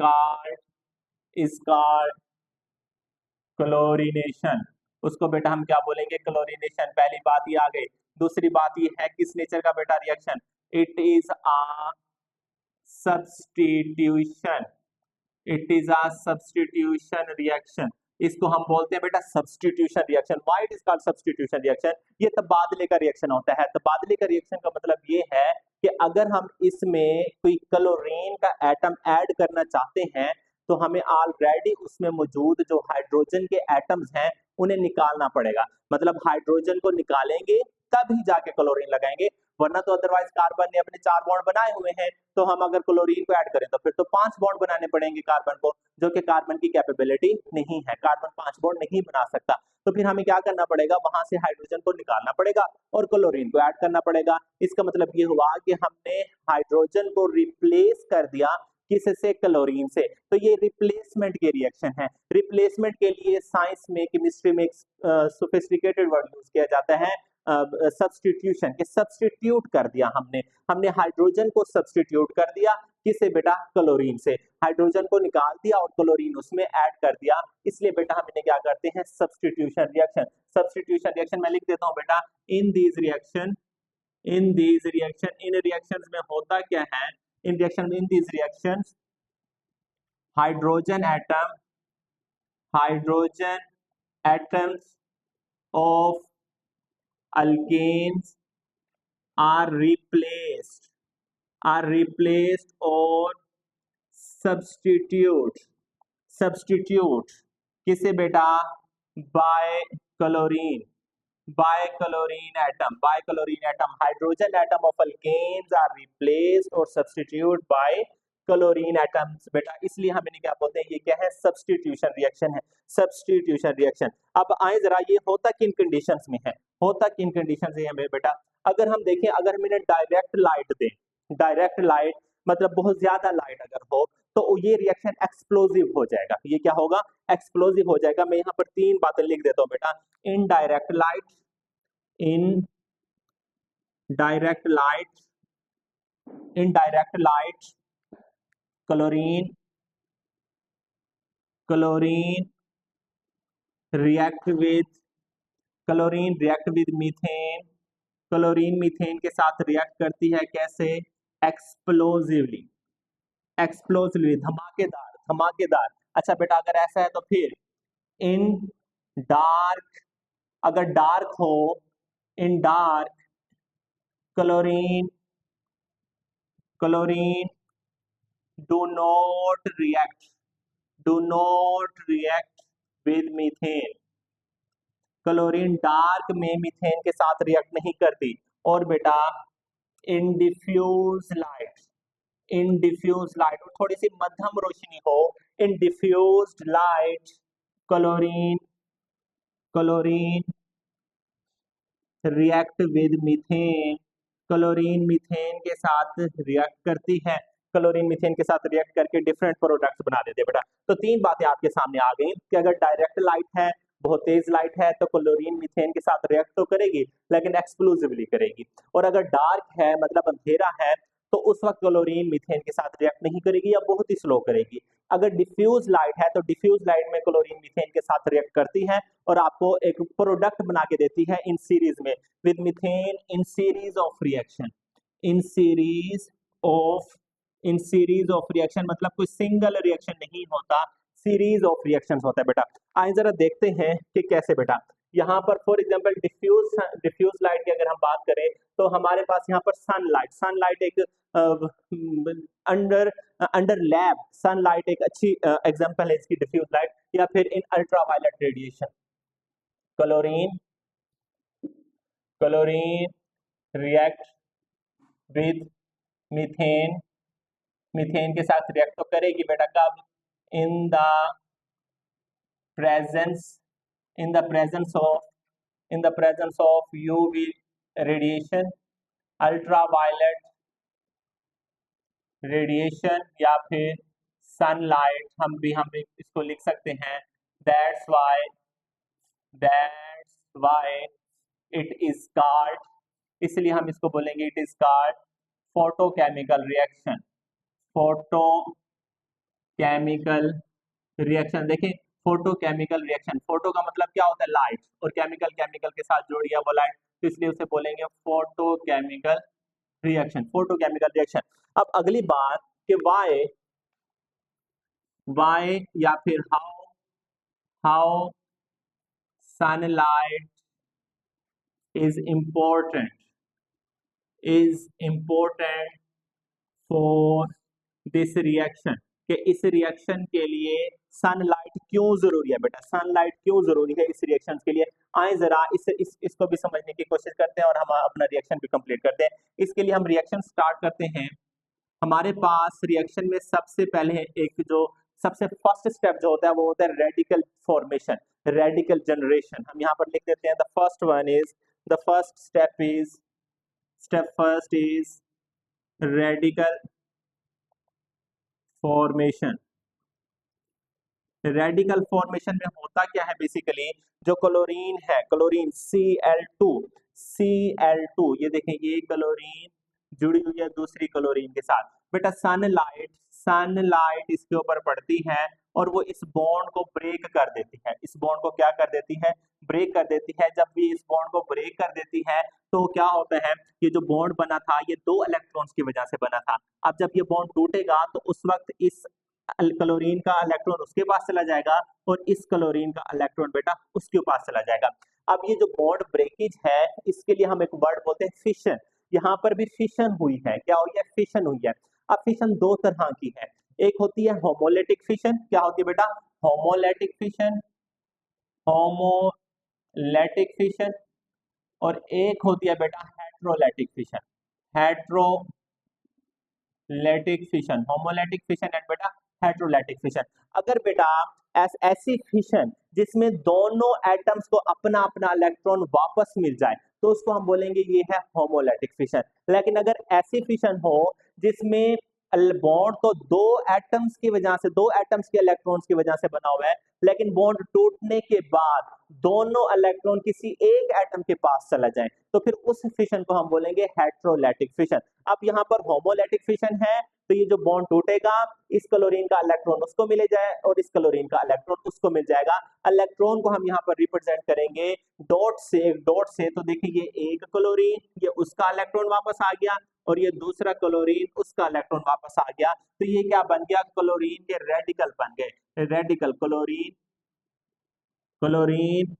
Speaker 1: called chlorination. उसको बेटा हम क्या बोलेंगे? क्लोरीनेशन। पहली बात ये आ गई। दूसरी बात ये है किस नेचर का बेटा reaction? It is a substitution, it is a substitution reaction. इसको हम बोलते हैं बेटा substitution reaction. Why it is called substitution reaction? ये तबादले का रिएक्शन होता है। तबादले का रिएक्शन का मतलब ये है कि अगर हम इसमें कोई क्लोरीन का एटम ऐड करना चाहते हैं तो हमें ऑलरेडी उसमें मौजूद जो हाइड्रोजन के एटम्स हैं उन्हें निकालना पड़ेगा। मतलब हाइड्रोजन को निकालेंगे तब ही जाके क्लोरीन लगाएंगे, वरना तो अदरवाइज कार्बन ने अपने 4 बॉन्ड बनाए हुए हैं, तो हम अगर क्लोरीन को ऐड करें तो फिर तो 5 बॉन्ड बनाने पड़ेंगे कार्बन को, जो कि कार्बन की कैपेबिलिटी नहीं है। कार्बन 5 बॉन्ड नहीं बना सकता, तो फिर हमें क्या करना पड़ेगा? वहां से हाइड्रोजन को निकालना पड़ेगा और क्लोरीन को ऐड करना पड़ेगा। इसका मतलब ये हुआ कि हमने हाइड्रोजन को रिप्लेस कर दिया किससे? क्लोरीन से। तो ये रिप्लेसमेंट के रिएक्शन है। रिप्लेसमेंट के लिए साइंस में, केमिस्ट्री में एक सोफिस्टिकेटेड वर्ड यूज किया जाता है सब्स्टिट्यूशन, के सब्स्टिट्यूट कर दिया हमने हाइड्रोजन को सब्स्टिट्यूट कर दिया किसे बेटा? क्लोरीन से। हाइड्रोजन को निकाल दिया और क्लोरीन उसमें ऐड कर दिया, इसलिए बेटा हम इन्हें क्या करते हैं? Substitution reaction. सब्स्टिट्यूशन रिएक्शन मैं लिख देता हूं बेटा, in these reaction, in reactions में होता क्या है? In these reactions hydrogen atoms of alkanes are replaced or substitute किसे बेटा? by chlorine atom, hydrogen atom of alkanes are replaced or substitute by chlorine atoms बेटा। इसलिए हम इन्हें क्या बोलते हैं? ये क्या है? सब्स्टिट्यूशन रिएक्शन है, सब्स्टिट्यूशन रिएक्शन। अब आए जरा, ये होता किन कंडीशंस में है? होता किन कंडीशन से हमें बेटा? अगर हम देखें, अगर हम इन्हें डायरेक्ट लाइट दें, डायरेक्ट लाइट मतलब बहुत ज्यादा लाइट अगर हो तो ये रिएक्शन एक्सप्लोजिव हो जाएगा। ये क्या होगा? एक्सप्लोजिव हो जाएगा। मैं यहाँ पर 3 बातें लिख देता हूँ बेटा। In direct light chlorine react with chlorine, react with methane, chlorine methane के साथ रिएक्ट करती है कैसे? एक्सप्लोजिवली, एक्सप्लोजिवली, धमाकेदार, धमाकेदार। अच्छा बेटा अगर ऐसा है तो फिर इन डार्क, अगर डार्क हो, in dark chlorine, chlorine do not react, do not react with methane, chlorine dark में मीथेन के साथ रिएक्ट नहीं करती। और बेटा in diffuse light, in diffuse light, थोड़ी सी मध्यम रोशनी हो, in diffused light chlorine, chlorine react with methane, chlorine methane के साथ रिएक्ट करती है, क्लोरीन मीथेन के साथ रिएक्ट करके डिफरेंट प्रोडक्ट्स बना देते हैं बेटा। तो तीन बातें आपके सामने आ गई कि अगर डायरेक्ट लाइट है, बहुत तेज लाइट है, तो क्लोरीन मीथेन के साथ रिएक्ट तो करेगी लेकिन एक्सक्लूसिवली करेगी, और अगर डार्क है मतलब अंधेरा है तो उस वक्त क्लोरीन मीथेन के साथ रिएक्ट नहीं करेगी या बहुत ही स्लो करेगी। अगर डिफ्यूज लाइट है तो डिफ्यूज लाइट में क्लोरीन मीथेन के साथ रिएक्ट करती है और आपको एक प्रोडक्ट बना के देती है इन सीरीज में, with methane in series of reaction, in series of, in series of reaction मतलब कोई सिंगल रिएक्शन नहीं होता, सीरीज ऑफ रिएक्शंस होता है बेटा। आइए जरा देखते हैं कि कैसे बेटा। यहाँ पर फॉर एग्जांपल डिफ्यूज लाइट की अगर हम बात करें तो हमारे पास यहाँ पर सनलाइट, सनलाइट एक अंडर अंडर लैब सनलाइट एक अच्छी एग्जांपल है इसकी, डिफ्यूज लाइट। या फिर in ultraviolet radiation, chlorine, chlorine react with methane, methane के साथ रिएक्ट तो करेगी बेटा, कब? In the presence, in the presence of, in the presence of UV radiation, ultraviolet radiation या फिर सनलाइट, हम भी इसको लिख सकते हैं। That's why, that's why it is called, इसलिए हम इसको बोलेंगे it is called photochemical reaction, photo chemical reaction. देखें फोटोकेमिकल रिएक्शन, फोटो का मतलब क्या होता है? लाइट, और केमिकल, केमिकल के साथ जोड़ दिया वो लाइट, तो इसलिए उसे बोलेंगे फोटोकेमिकल रिएक्शन, फोटोकेमिकल रिएक्शन। अब अगली बात कि वाई या फिर how sunlight is important, is important for this reaction, कि इस रिएक्शन के लिए सनलाइट क्यों जरूरी है बेटा, सनलाइट क्यों जरूरी है इस रिएक्शन के लिए। आए जरा इसको भी समझने की कोशिश करते हैं और हम अपना रिएक्शन भी कंप्लीट करते हैं। इसके लिए हम रिएक्शन स्टार्ट करते हैं। हमारे पास रिएक्शन में सबसे पहले एक जो सबसे फर्स्ट स्टेप जो होता है वो होता है रेडिकल फॉर्मेशन, रेडिकल जनरेशन। हम यहाँ पर लिख देते हैं the first one is, the first step is, step first is radical formation. Radical formation में होता क्या है बेसिकली, जो क्लोरीन है, क्लोरीन Cl2, Cl2, ये देखें ये क्लोरीन जुड़ी हुई है दूसरी क्लोरीन के साथ। बेटा सनलाइट, सनलाइट इसके ऊपर पड़ती है और वो इस बॉन्ड को ब्रेक कर देती है, इस बॉन्ड को क्या कर देती है? ब्रेक कर देती है। जब भी इस बॉन्ड को ब्रेक कर देती है तो क्या होता है, ये जो बॉन्ड बना था ये 2 इलेक्ट्रॉन्स की वजह से बना था। अब जब ये बॉन्ड टूटेगा तो उस वक्त इस क्लोरीन का इलेक्ट्रॉन उसके पास चला जाएगा और इस क्लोरीन का इलेक्ट्रॉन बेटा उसके पास चला जाएगा। अब ये जो बॉन्ड ब्रेकेज है इसके लिए हम एक वर्ड बोलते हैं फिशन। यहाँ पर भी फिशन हुई है, क्या हुई है? फिशन हुई है। अब फिशन 2 तरह की है, एक होती है होमोलेटिक फिशन, क्या होती है बेटा? होमोलेटिक फिशन, होमोलेटिक फिशन, और एक होती है बेटा heterolytic fission, heterolytic fission, homolytic fission and बेटा हेट्रोलेटिक फिशन। अगर बेटा ऐसी फिशन जिसमें दोनों एटम्स को अपना अपना इलेक्ट्रॉन वापस मिल जाए तो उसको हम बोलेंगे ये है होमोलेटिक फिशन। लेकिन अगर ऐसी फिशन हो जिसमें बॉन्ड तो 2 एटम्स की वजह से, 2 एटम्स के इलेक्ट्रॉन्स की वजह से बना हुआ है, लेकिन बॉन्ड टूटने के बाद दोनों इलेक्ट्रॉन किसी एक एटम के पास चला जाए तो फिर उस फिशन को हम बोलेंगे हेट्रोलेटिक फिशन। अब यहाँ पर होमोलेटिक फिशन है तो ये जो बॉन्ड टूटेगा, इस क्लोरीन का इलेक्ट्रॉन उसको मिले जाए और इस क्लोरीन का इलेक्ट्रॉन उसको मिल जाएगा। इलेक्ट्रॉन को हम यहाँ पर रिप्रेजेंट करेंगे डॉट से। तो देखिए ये एक क्लोरीन, ये उसका इलेक्ट्रॉन वापस आ गया और ये दूसरा क्लोरीन उसका इलेक्ट्रॉन वापस आ गया। तो ये क्या बन गया, क्लोरीन के रेडिकल बन गए, रेडिकल क्लोरीन, क्लोरीन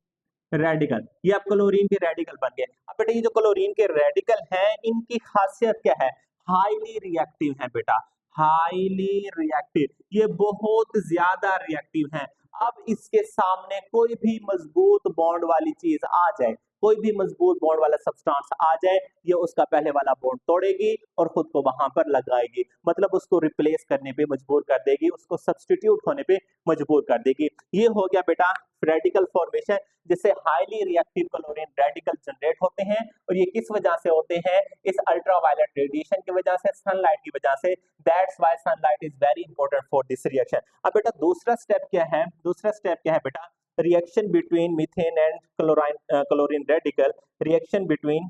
Speaker 1: रेडिकल, ये अब क्लोरीन के रेडिकल बन गए। अब बेटा ये जो क्लोरीन के रेडिकल हैं, इनकी खासियत क्या है, हाईली रिएक्टिव है बेटा, हाईली रिएक्टिव, ये बहुत ज्यादा रिएक्टिव हैं। अब इसके सामने कोई भी मजबूत बॉन्ड वाली चीज आ जाए, कोई भी मजबूत बॉन्ड वाला सब्सटेंस आ जाए, ये उसका पहले वाला बॉन्ड तोड़ेगी और खुद को वहां पर लगाएगी, मतलब उसको रिप्लेस करने पे मजबूर कर देगी, उसको सब्स्टिट्यूट होने पे मजबूर कर देगी। ये हो गया बेटा रेडिकल फॉर्मेशन, जिससे highly reactive chlorine radical generate होते हैं। और ये किस वजह से होते हैं, इस अल्ट्रावायलेट रेडिएशन की वजह से, सनलाइट की वजह से। That's why sunlight is very important for this reaction. अब बेटा दूसरा स्टेप क्या है, दूसरा स्टेप क्या है बेटा, reaction between methane and chlorine radical, reaction between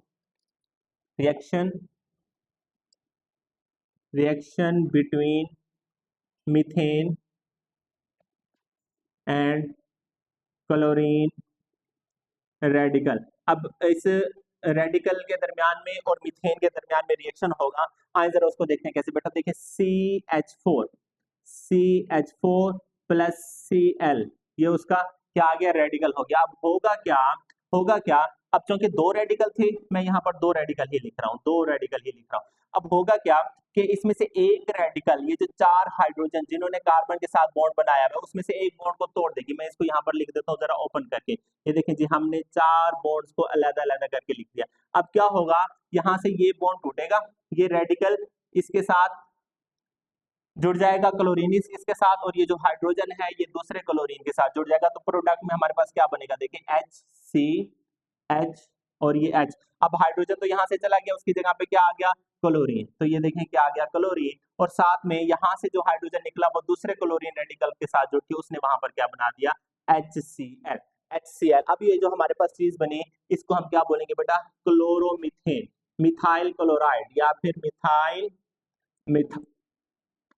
Speaker 1: reaction between methane and chlorine radical. अब इस रेडिकल के दरमियान में और मीथेन के दरमियान में रिएक्शन होगा, आइए जरा उसको देखते हैं कैसे बेटा। देखिए CH4 प्लस Cl, ये उसका क्या आ गया, रेडिकल हो गया। अब होगा क्या, अब चूंकि दो रेडिकल थे, मैं यहाँ पर दो रेडिकल ही लिख रहा हूँ, दो रेडिकल ही लिख रहा हूँ। अब होगा क्या कि इसमें से एक रेडिकल, ये जो चार हाइड्रोजन जिन्होंने कार्बन के साथ बॉन्ड बनाया है, उसमें से एक बॉन्ड को तोड़ देगी। मैं इसको यहाँ पर लिख देता हूँ जरा ओपन करके, ये देखें जी, हमने चार बॉन्ड्स को अलग अलग करके लिख दिया। अब क्या होगा, यहाँ से ये बॉन्ड टूटेगा, ये रेडिकल इसके साथ जुड़ जाएगा, क्लोरीन इसके साथ, और ये जो हाइड्रोजन है ये दूसरे क्लोरीन के साथ जुड़ जाएगा। तो प्रोडक्ट में हमारे पास क्या बनेगा, देखिए HCH और ये H। अब हाइड्रोजन तो यहाँ से चला गया, उसकी जगह पे क्या आ गया, क्लोरीन। तो ये देखें क्या आ गया, क्लोरीन, और साथ में यहाँ से जो हाइड्रोजन निकला वो दूसरे क्लोरीन रेडिकल के साथ जुड़ के उसने वहां पर क्या बना दिया, HCl। अब ये जो हमारे पास चीज बनी, इसको हम क्या बोलेंगे बेटा, क्लोरोमीथेन, मिथाइल क्लोराइड या फिर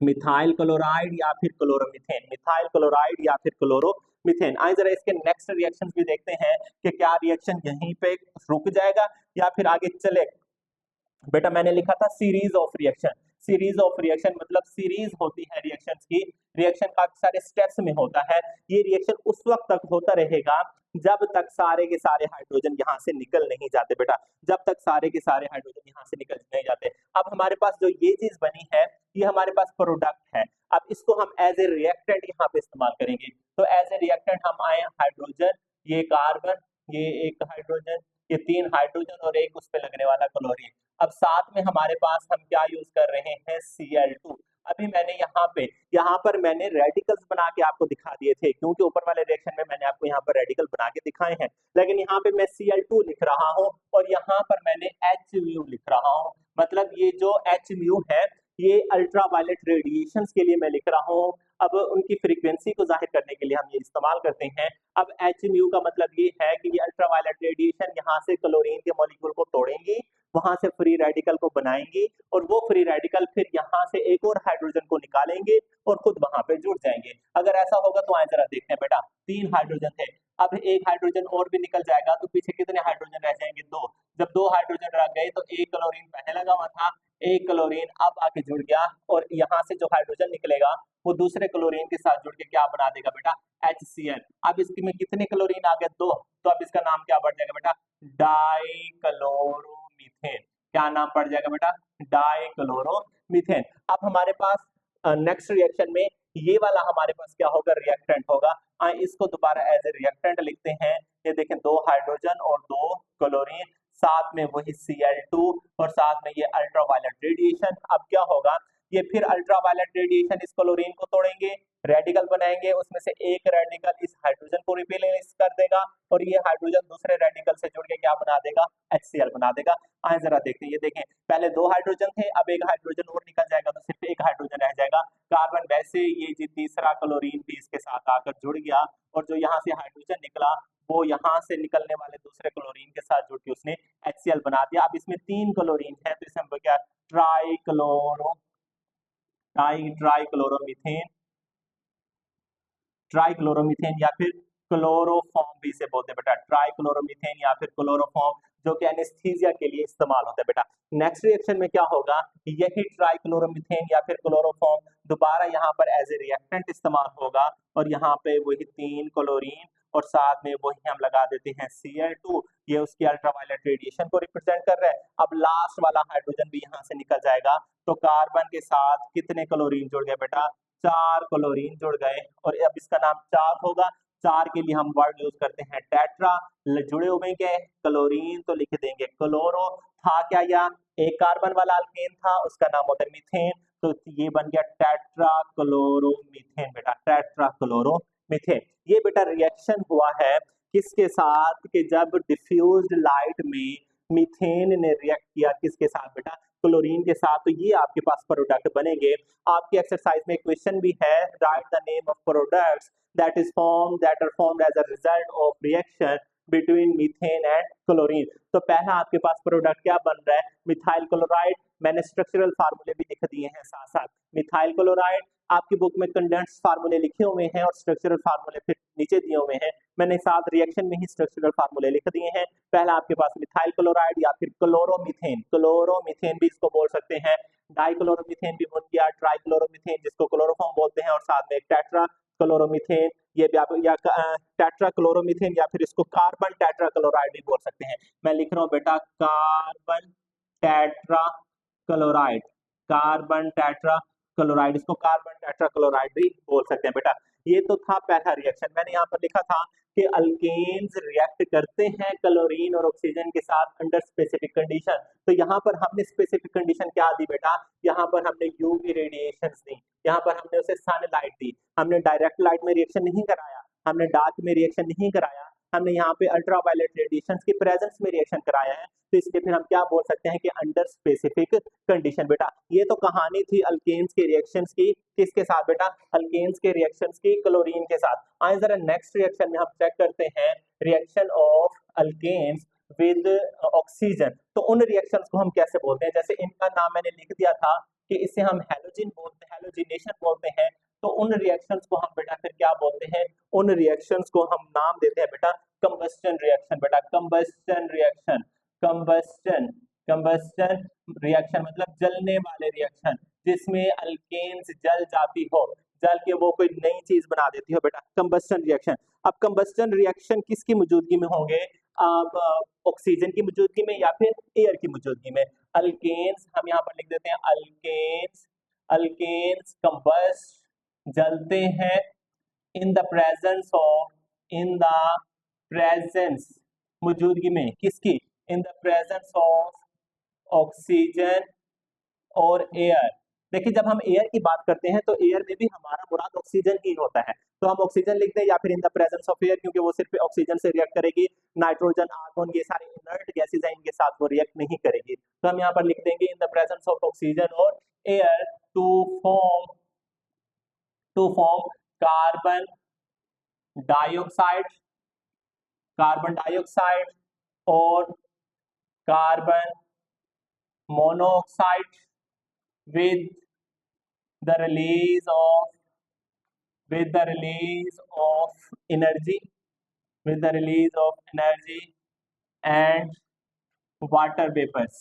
Speaker 1: मिथाइल क्लोराइड या फिर क्लोरोमीथेन, मिथाइल क्लोराइड या फिर क्लोरोमीथेन। आइए जरा इसके नेक्स्ट रिएक्शंस भी देखते हैं कि क्या रिएक्शन यहीं पे रुक जाएगा या फिर आगे चलेगा। बेटा मैंने लिखा था सीरीज ऑफ रिएक्शन, मतलब सीरीज होती है रिएक्शंस की, रिएक्शन काफी सारे स्टेप्स में होता है। ये रिएक्शन उस वक्त तक होता रहेगा जब तक सारे के सारे हाइड्रोजन यहाँ से निकल नहीं जाते बेटा, जब तक सारे के सारे हाइड्रोजन यहाँ से निकल नहीं जाते। अब हमारे पास जो ये चीज बनी है, ये हमारे पास प्रोडक्ट है। अब इसको हम एज ए रिएक्टेंट यहाँ पे इस्तेमाल करेंगे। तो एज ए रिएक्टेंट हम आए हाइड्रोजन, ये कार्बन, ये एक हाइड्रोजन, ये तीन हाइड्रोजन और एक उस पे लगने वाला क्लोरीन। अब साथ में हमारे पास हम क्या यूज कर रहे हैं, Cl2। अभी मैंने यहाँ पर मैंने रेडिकल्स बना के आपको दिखा दिए थे, क्योंकि ऊपर वाले रिएक्शन में मैंने आपको यहाँ पर रेडिकल बना के दिखाए हैं, लेकिन यहाँ पे मैं Cl2 लिख रहा हूँ और यहाँ पर मैंने Hmu लिख रहा हूँ। मतलब ये जो Hmu है, ये अल्ट्रावायलेट रेडिएशंस के लिए मैं लिख रहा हूँ। अब उनकी फ्रीक्वेंसी को जाहिर करने के लिए हम ये इस्तेमाल करते हैं। अब Hmu का मतलब ये है कि ये अल्ट्रावायलेट रेडिएशन यहाँ से क्लोरीन के मॉलिक्यूल को तोड़ेंगी, वहां से फ्री रेडिकल को बनाएंगी, और वो फ्री रेडिकल फिर यहाँ से एक और हाइड्रोजन को निकालेंगे और खुद वहां पे जुड़ जाएंगे। अगर ऐसा होगा तो आए जरा देखते हैं बेटा, तीन हाइड्रोजन थे, अब एक हाइड्रोजन और भी निकल जाएगा, तो पीछे कितने हाइड्रोजन रह जाएंगे, दो। जब दो हाइड्रोजन रह गए तो एक क्लोरीन पहले लगा हुआ था, एक क्लोरीन अब आके जुड़ गया, और यहाँ से जो हाइड्रोजन निकलेगा वो दूसरे क्लोरीन के साथ जुड़ के क्या बना देगा बेटा, HCl। अब इसकी में कितने क्लोरीन आ गए, दो, तो अब इसका नाम क्या बढ़ जाएगा बेटा, डाइक्लोरोमीथेन। क्या नाम पड़ जाएगा बेटा, डाइक्लोरोमीथेन। अब हमारे पास नेक्स्ट रिएक्शन में ये वाला हमारे पास क्या होगा, रिएक्टेंट होगा। इसको दोबारा एज ए रिएक्टेंट लिखते हैं। ये देखें, दो हाइड्रोजन और दो क्लोरीन, साथ में वही Cl2 और साथ में ये अल्ट्रावायलेट रेडिएशन। अब क्या होगा, ये फिर अल्ट्रावायलेट रेडिएशन इस क्लोरीन को तोड़ेंगे, रेडिकल बनाएंगे, उसमें से एक रेडिकल इस हाइड्रोजन को रिप्लेस कर देगा, और ये हाइड्रोजन दूसरे रेडिकल से जुड़ के क्या बना देगा, HCl बना देगा। आए जरा देखते हैं, ये देखें, पहले दो हाइड्रोजन थे, अब एक हाइड्रोजन और निकल जाएगा तो सिर्फ एक हाइड्रोजन रह जाएगा। कार्बन वैसे ये जी तीसरा क्लोरीन भी इसके साथ आकर जुड़ गया, और जो यहाँ से हाइड्रोजन निकला वो यहाँ से निकलने वाले दूसरे क्लोरीन के साथ जुड़ के उसने HCl बना दिया। अब इसमें तीन क्लोरीन है, तो इसे हम क्या, ट्राइक्लोरो ट्राइक्लोरोमीथेन, ट्राइक्लोरोमीथेन या फिर क्लोरोफॉर्म भी इसे बोलते हैं बेटा, ट्राइक्लोरोमीथेन या फिर क्लोरोफॉर्म, जो कि एनेस्थीसिया के लिए इस्तेमाल होता है बेटा। नेक्स्ट रिएक्शन में क्या होगा, यही ट्राइक्लोरोमीथेन या फिर क्लोरोफॉर्म दोबारा यहाँ पर एज ए रिएक्टेंट इस्तेमाल होगा और यहाँ पे वही 3 क्लोरीन और साथ में वही हम लगा देते हैं Cl2, ये उसकी अल्ट्रावायलेट रेडिएशन को रिप्रेजेंट कर रहा है। अब लास्ट वाला हाइड्रोजन भी यहाँ से निकल जाएगा, तो कार्बन के साथ कितने क्लोरीन जुड़ गए बेटा, 4 क्लोरीन जुड़ गए और अब इसका नाम 4 होगा। 4 के लिए हम वर्ड यूज करते हैं टेट्रा, जुड़े हुए के क्लोरीन तो लिख देंगे क्लोरो, था क्या यार, एक कार्बन वाला अल्केन था, उसका नाम होता है मीथेन, तो ये बन गया टेट्रा क्लोरोमीथेन बेटा, टेट्रा क्लोरोमीथेन। ये बेटा रिएक्शन हुआ है किसके साथ, कि जब डिफ्यूज्ड लाइट में मीथेन ने रिएक्ट किया किसके साथ बेटा, क्लोरीन के साथ, तो ये आपके पास प्रोडक्ट बनेंगे। आपकी एक्सरसाइज में क्वेश्चन भी है, right the name of products that are formed as a result of reaction between methane and chlorine। तो पहला आपके पास प्रोडक्ट क्या बन रहा है, मिथाइल क्लोराइड, मैंने स्ट्रक्चरल फार्मूले भी लिख दिए हैं साथ साथ। मिथाइल क्लोराइड आपकी बुक में कंडेंस्ड फार्मूले लिखे हुए हैं और स्ट्रक्चरल फार्मूले फिर नीचे दिए हुए हैं, मैंने साथ रिएक्शन में ही स्ट्रक्चरल फार्मूले लिख दिए हैं। पहला आपके पास मिथाइल क्लोराइड या फिर क्लोरोमीथेन, क्लोरोमीथेन भी इसको बोल सकते हैं, डाइक्लोरोमीथेन भी बन गया, ट्राइक्लोरोमीथेन जिसको क्लोरोफॉर्म बोलते हैं, और साथ में एक टेट्रा क्लोरोमीथेन, ये भी आप या टेट्रा क्लोरोमीथेन या फिर इसको कार्बन टेट्रा क्लोराइड भी बोल सकते हैं। मैं लिख रहा हूँ बेटा carbon tetra chloride, carbon tetra chloride, इसको कार्बन टेट्रा क्लोराइड भी बोल सकते हैं बेटा। ये तो था पहला रिएक्शन। मैंने यहाँ पर लिखा था कि अल्केन्स रिएक्ट करते हैं क्लोरीन और ऑक्सीजन के साथ अंडर स्पेसिफिक कंडीशन, तो यहाँ पर हमने स्पेसिफिक कंडीशन क्या दी बेटा, यहाँ पर हमने यूवी रेडिएशंस दी, यहाँ पर हमने उसे सनलाइट दी, हमने डायरेक्ट लाइट में रिएक्शन नहीं कराया, हमने डार्क में रिएक्शन नहीं कराया, हमने यहाँ पे अल्ट्रावायलेट रेडिएशंस की प्रेजेंस में रिएक्शन कराया है, तो इसके फिर हम क्या बोल सकते हैं कि अंडर स्पेसिफिक कंडीशन बेटा। ये तो कहानी थी अल्केन्स के रिएक्शंस की, किसके साथ बेटा, अल्केन्स के रिएक्शंस की क्लोरीन के साथ। आइए जरा नेक्स्ट रिएक्शन में हम चेक करते हैं, reaction of alkanes with oxygen. तो उन रिएक्शंस को हम कैसे बोलते हैं, जैसे इनका नाम मैंने लिख दिया था कि इसे हम हैलोजिन बोलते हैं, हैलोजिनेशन बोलते हैं, तो उन रिएक्शंस को हम बेटा फिर क्या बोलते हैं, उन रिएक्शंस को हम नाम देते हैं बेटा कंबस्टन रिएक्शन बेटा, combustion reaction, combustion, combustion reaction मतलब जलने वाले रिएक्शन, जिसमें अल्केन्स जल जाती हो, जल के वो कोई नई चीज बना देती हो बेटा, कंबस्टन रिएक्शन। अब कंबस्टन रिएक्शन किसकी मौजूदगी में होंगे, ऑक्सीजन की मौजूदगी में या फिर एयर की मौजूदगी में। अल्केन्स हम यहाँ पर लिख देते हैं, अल्केन्स, अल्केन्स कंबस्ट, जलते हैं इन the presence of, in the presence मौजूदगी में किसकी, इन द प्रेजेंस ऑफ ऑक्सीजन और एयर। देखिए जब हम एयर की बात करते हैं तो एयर में भी हमारा मुराद ऑक्सीजन ही होता है, तो हम ऑक्सीजन लिख दें या फिर इन द प्रेजेंस ऑफ एयर, क्योंकि वो सिर्फ ऑक्सीजन से रिएक्ट करेगी, नाइट्रोजन आर्गन ये सारे इनर्ट गैसेस हैं, इनके साथ वो रिएक्ट नहीं करेगी, तो हम यहाँ पर लिख देंगे in the presence of oxygen और air to form carbon dioxide, carbon dioxide और carbon monoxide with the release of, with the release of energy, with the release of energy and water vapors,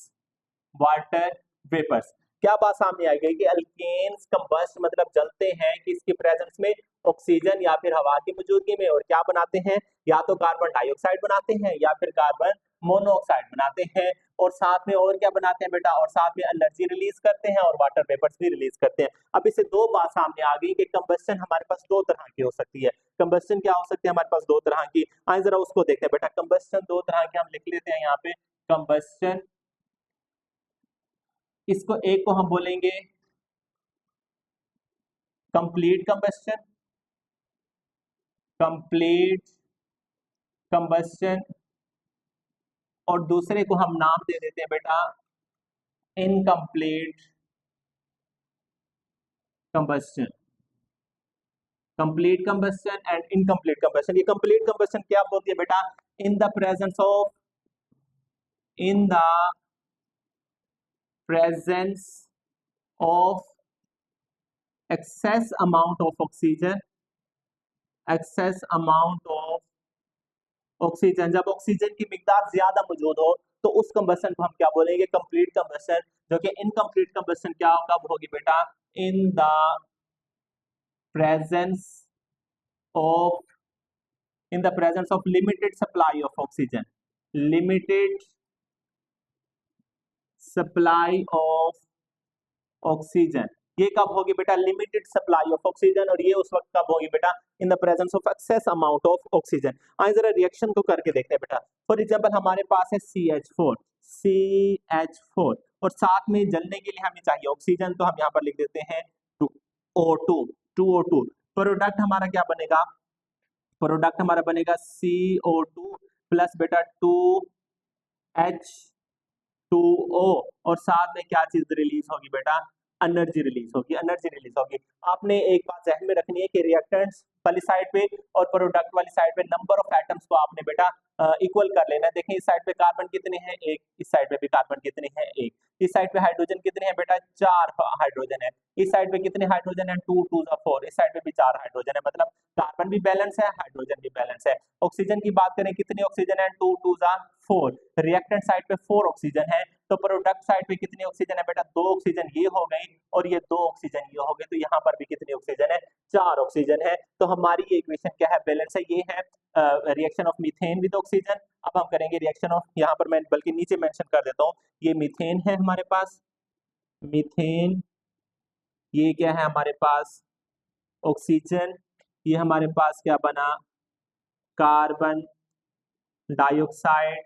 Speaker 1: water vapors। क्या बात सामने आई गई कि alkanes combust मतलब जलते हैं किसकी प्रेजेंस में, ऑक्सीजन या फिर हवा की मौजूदगी में, और क्या बनाते हैं, या तो कार्बन डाइऑक्साइड बनाते हैं या फिर कार्बन मोनोऑक्साइड बनाते हैं, और साथ में और क्या बनाते हैं बेटा, और साथ में एनर्जी रिलीज करते हैं और वाटर वेपर्स भी रिलीज करते हैं। अब इससे दो बात सामने आ गई कि कंबस्टन हमारे पास दो तरह की हो सकती है, कंबस्टन क्या हो सकती है हमारे पास दो तरह की, आइए जरा उसको देखते हैं बेटा। कंबस्टन दो तरह के हम लिख लेते हैं यहाँ पे, कंबस्टन, इसको एक को हम बोलेंगे कंप्लीट कंबस्टन, कंप्लीट कंबस्टन, और दूसरे को हम नाम दे देते हैं बेटा incomplete combustion, complete combustion and incomplete combustion. ये कंप्लीट कंबस्टन क्या बोलती है बेटा, इन the presence of, in the presence of excess amount of oxygen, excess amount of oxygen, जब ऑक्सीजन की मिकदार ज्यादा मौजूद हो तो उस कंबशन को हम क्या बोलेंगे, कंप्लीट कंबशन। जो कि इनकम्प्लीट कंबशन क्या कब होगी बेटा, इन the presence of, in the presence of limited supply of oxygen, limited supply of oxygen. ये कब होगी बेटा, लिमिटेड सप्लाई ऑफ ऑक्सीजन, और ये उस वक्त कब होगी बेटा, इन the presence of excess amount of oxygen. आइए जरा रिएक्शन को करके देखते हैं बेटा। फॉर एग्जांपल हमारे पास है CH4, CH4, और साथ में जलने के लिए हमें चाहिए ऑक्सीजन, तो हम यहाँ पर लिख देते हैं 2O2, 2O2। प्रोडक्ट हमारा क्या बनेगा, प्रोडक्ट हमारा बनेगा CO2 प्लस बेटा 2H2O, और साथ में क्या चीज रिलीज होगी बेटा, एनर्जी रिलीज होगी, एनर्जी रिलीज होगी। आपने एक बात ध्यान में रखनी है कि रिएक्टेंट्स वाली साइड पे और प्रोडक्ट वाली साइड पे नंबर ऑफ एटम्स को आपने बेटा इक्वल कर लेना है। देखें इस साइड पे कार्बन कितने हैं, एक, इस साइड पे भी कार्बन कितने हैं, एक, इस साइड पे हाइड्रोजन कितने हैं बेटा, 4 हाइड्रोजन है, इस साइड पे कितने हाइड्रोजन है, 2 2 4, इस साइड पे भी 4 हाइड्रोजन है, मतलब कार्बन भी बैलेंस है, हाइड्रोजन भी बैलेंस है। ऑक्सीजन की बात करें, कितने ऑक्सीजन है, 2 2 4, रिएक्टेंट साइड पे 4 ऑक्सीजन है, तो प्रोडक्ट साइड पे कितने ऑक्सीजन है बेटा, 2 ऑक्सीजन ये हो गई, और ये 2 ऑक्सीजन ये हो गए, तो यहाँ पर भी कितने ऑक्सीजन है, 4 ऑक्सीजन है। तो हमारी ये इक्वेशन क्या है, बैलेंस है। ये है reaction of methane with oxygen. अब हम करेंगे रिएक्शन ऑफ, यहाँ पर मैं बल्कि नीचे मेंशन कर देता हूँ, ये मीथेन है हमारे पास, मीथेन, ये क्या है हमारे पास, ऑक्सीजन, ये हमारे पास क्या बना, कार्बन डाइऑक्साइड,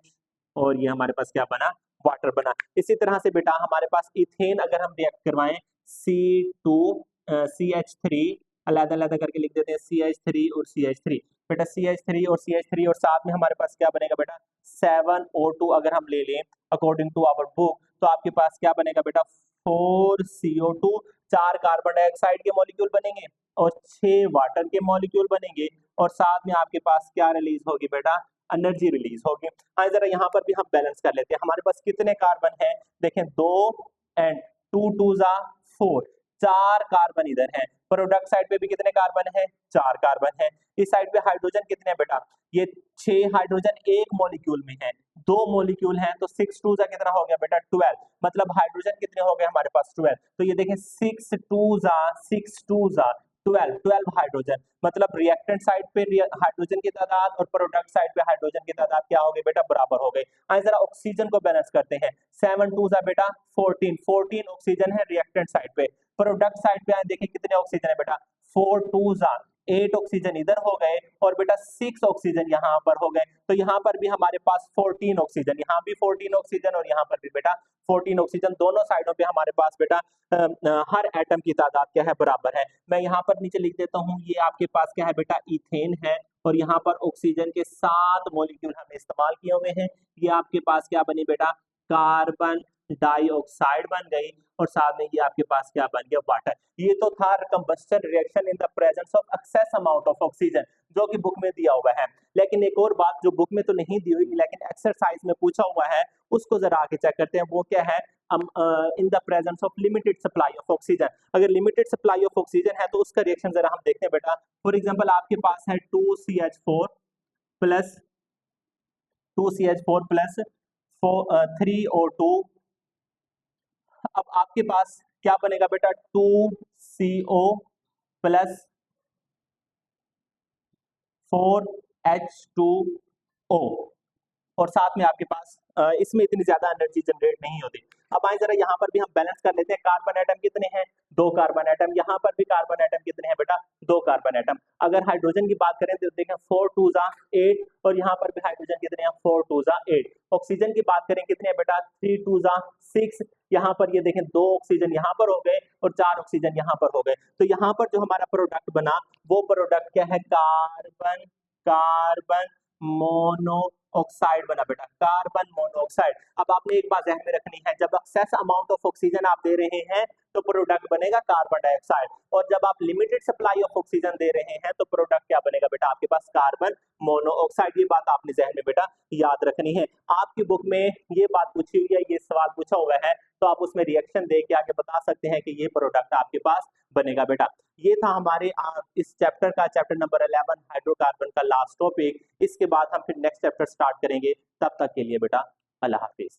Speaker 1: और ये हमारे पास क्या बना, वाटर बना। इसी तरह से बेटा हमारे पास इथेन अगर हम रिएक्ट करवाएं, C2 CH3, अलग अलग करके लिख देते हैं, CH3 और CH3, बेटा CH3 और CH3, और साथ में हमारे पास क्या बनेगा बेटा, 7O2 अगर हम ले लें अकॉर्डिंग टू आवर बुक, तो आपके पास क्या बनेगा बेटा, 4CO2, 4 कार्बन डाइऑक्साइड के मॉलिक्यूल बनेंगे और 6 वाटर के मॉलिक्यूल बनेंगे, और साथ में आपके पास क्या रिलीज होगी बेटा, एनर्जी रिलीज होगी। हाँ जरा यहाँ पर भी हम बैलेंस कर लेते हैं, हमारे पास कितने कार्बन है, देखें 2 एंड 2 2 4, 4 कार्बन इधर है, प्रोडक्ट साइड पे भी कितने कार्बन है, 4 कार्बन है, इस साइड पे हाइड्रोजन कितने हैं बेटा, ये 6 हाइड्रोजन एक मॉलिक्यूल में है, 2 मॉलिक्यूल हैं, तो 6 2 कितना हो गया बेटा, 12, मतलब हाइड्रोजन कितने हो गए हमारे पास, 12, तो ये देखें 6 2 12, 12 हाइड्रोजन, मतलब रिएक्टेंट साइड पे हाइड्रोजन की तादाद और प्रोडक्ट साइड पे हाइड्रोजन की तादाद क्या हो गई बेटा, बराबर हो गई। आइए जरा ऑक्सीजन को बैलेंस करते हैं, 7 2 बेटा 14, 14 ऑक्सीजन है रिएक्टेंट साइड पे, प्रोडक्ट साइड पे आए देखिए कितने ऑक्सीजन है बेटा, 4 2 8 ऑक्सीजन इधर हो गए, और बेटा 6 ऑक्सीजन यहाँ पर हो गए, तो यहाँ पर भी हमारे पास 14 ऑक्सीजन, यहाँ भी 14 ऑक्सीजन और यहाँ पर भी बेटा 14 ऑक्सीजन, दोनों साइडों पे हमारे पास बेटा हर एटम की तादाद क्या है, बराबर है। मैं यहाँ पर नीचे लिख देता हूँ, ये आपके पास क्या है बेटा, इथेन है, और यहाँ पर ऑक्सीजन के 7 मॉलिक्यूल हमने इस्तेमाल किए हुए हैं, ये आपके पास क्या बनी बेटा, कार्बन डाइऑक्साइड बन गई, और साथ में ये आपके पास क्या बन गया, वाटर। ये तो था combustion reaction in the presence of excess amount of oxygen, जो कि बुक में दिया हुआ है। लेकिन एक और बात जो बुक में तो नहीं दी हुई लेकिन एक्सरसाइज में पूछा हुआ है, उसको जरा आगे चेक करते हैं, वो क्या है, इन the presence of limited supply of oxygen. अगर लिमिटेड सप्लाई ऑफ ऑक्सीजन है तो उसका रिएक्शन जरा हम देखते हैं बेटा। फॉर एग्जांपल आपके पास है 2CH4 plus 2CH4 plus 3O2, अब आपके पास क्या बनेगा बेटा, 2CO प्लस 4H2O, और साथ में आपके पास इसमें इतनी ज्यादा एनर्जी जनरेट नहीं होती। अब आए जरा यहाँ पर भी हम बैलेंस कर लेते हैं, कार्बन एटम कितने हैं, 2 कार्बन एटम, यहाँ पर भी कार्बन एटम कितने हैं बेटा, 2 कार्बन एटम। अगर हाइड्रोजन की बात करें तो देखें 4 2 8, और यहाँ पर भी हाइड्रोजन कितने हैं, 4 2 8। ऑक्सीजन की बात करें कितने हैं बेटा, 3 2 6, यहाँ पर ये देखें 2 ऑक्सीजन यहाँ पर हो गए और 4 ऑक्सीजन यहाँ पर हो गए, तो यहाँ पर जो हमारा प्रोडक्ट बना वो प्रोडक्ट क्या है, कार्बन कार्बन मोनो ऑक्साइड बना बेटा, कार्बन मोनोऑक्साइड। अब आपने एक बात ध्यान में रखनी है, जब एक्सेस अमाउंट ऑफ ऑक्सीजन आप दे रहे हैं तो प्रोडक्ट बनेगा कार्बन डाइऑक्साइड, और जब आप लिमिटेड सप्लाई ऑफ ऑक्सीजन दे रहे हैं तो प्रोडक्ट क्या बनेगा बेटा, आपके पास कार्बन मोनोऑक्साइड। ये बात आपने ध्यान में बेटा याद रखनी है। आपकी बुक में ये बात पूछी हुई है, ये सवाल पूछा हुआ है, तो आप उसमें रिएक्शन दे के आगे बता सकते हैं कि ये प्रोडक्ट आपके पास बनेगा बेटा। ये था हमारे इस चैप्टर का चैप्टर नंबर 11 हाइड्रोकार्बन का लास्ट टॉपिक। इसके बाद हम फिर नेक्स्ट चैप्टर स्टार्ट करेंगे। तब तक के लिए बेटा अल्लाह हाफिज।